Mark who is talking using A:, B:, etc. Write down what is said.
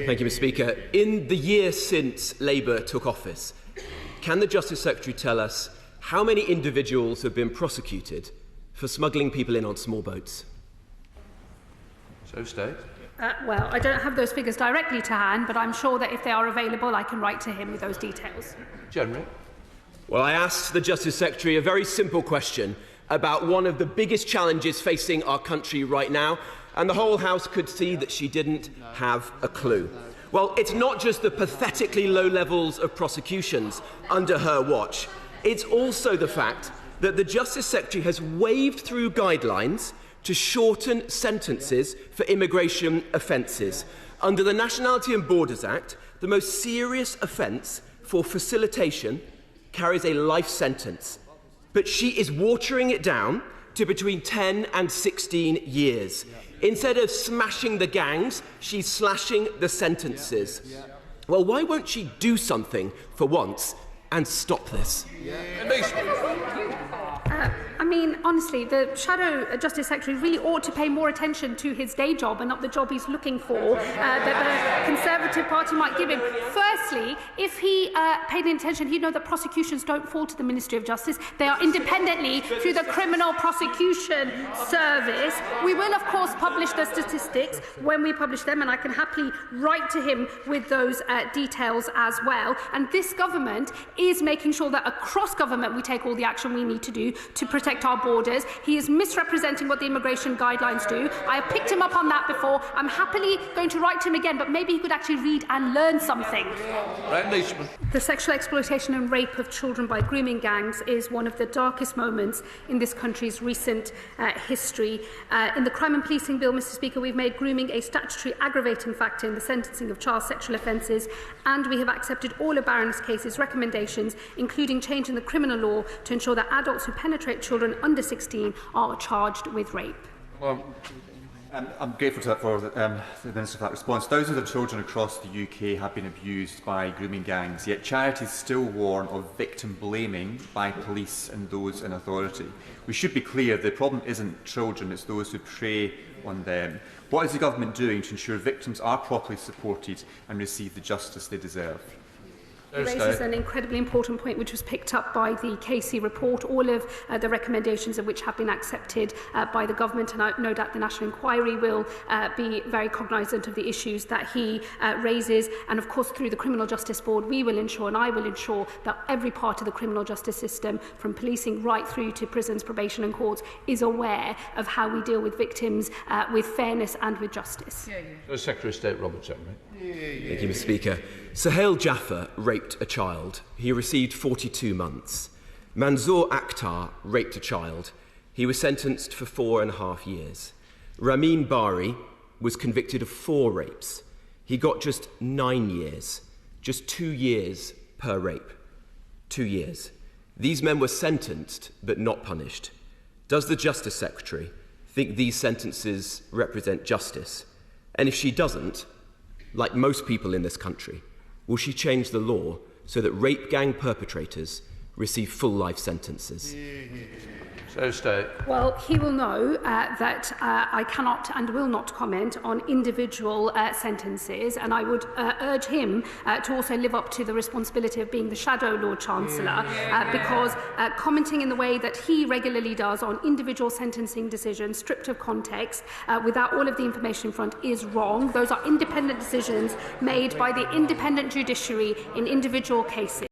A: Thank you, Mr. Speaker. In the year since Labour took office, can the Justice Secretary tell us how many individuals have been prosecuted for smuggling people in on small boats?
B: So state.
C: Well, I don't have those figures directly to hand, but I'm sure that if they are available, I can write to him with those details.
B: Jenrick.
A: Well, I asked the Justice Secretary a very simple question about one of the biggest challenges facing our country right now, and the whole House could see that she didn't have a clue. Well, it's not just the pathetically low levels of prosecutions under her watch. It's also the fact that the Justice Secretary has waved through guidelines to shorten sentences for immigration offences. Under the Nationality and Borders Act, the most serious offence for facilitation carries a life sentence. But she is watering it down to between 10 and 16 years. Instead of smashing the gangs, she's slashing the sentences. Well, why won't she do something for once and stop this?
C: I mean, honestly, the Shadow Justice Secretary really ought to pay more attention to his day job and not the job he's looking for that the Conservative Party might give him. Firstly, if he paid any attention, he'd know that prosecutions don't fall to the Ministry of Justice. They are independently through the Criminal Prosecution Service. We will, of course, publish the statistics when we publish them, and I can happily write to him with those details as well. And this government is making sure that across government we take all the action we need to do to protect our borders. He is misrepresenting what the immigration guidelines do. I have picked him up on that before. I'm happily going to write to him again, but maybe he could actually read and learn something. The sexual exploitation and rape of children by grooming gangs is one of the darkest moments in this country's recent history. In the Crime and Policing Bill, Mr. Speaker, we've made grooming a statutory aggravating factor in the sentencing of child sexual offences, and we have accepted all of Baroness Case's recommendations, including changing the criminal law to ensure that adults who penetrate children under 16 are charged with rape.
D: Well, I'm grateful for the Minister for that response. Thousands of children across the UK have been abused by grooming gangs, yet charities still warn of victim blaming by police and those in authority. We should be clear, the problem isn't children, it's those who prey on them. What is the government doing to ensure victims are properly supported and receive the justice they deserve?
C: He raises an incredibly important point which was picked up by the Casey report, all of the recommendations of which have been accepted by the government, and no doubt the National Inquiry will be very cognisant of the issues that he raises. And of course, through the Criminal Justice Board, we will ensure, and I will ensure, that every part of the criminal justice system, from policing right through to prisons, probation and courts, is aware of how we deal with victims with fairness and with justice.
B: Secretary of State Robert Jenrick.
A: Thank you, Mr. Speaker. Suhail Jaffer raped a child. He received 42 months. Manzoor Akhtar raped a child. He was sentenced for 4.5 years. Ramin Bari was convicted of 4 rapes. He got just 9 years, just 2 years per rape. 2 years. These men were sentenced but not punished. Does the Justice Secretary think these sentences represent justice? And if she doesn't, like most people in this country, will she change the law so that rape gang perpetrators receive full life sentences?
B: So state.
C: Well, he will know that I cannot and will not comment on individual sentences, and I would urge him to also live up to the responsibility of being the Shadow Lord Chancellor, because commenting in the way that he regularly does on individual sentencing decisions, stripped of context, without all of the information in front, is wrong. Those are independent decisions made by the independent judiciary in individual cases.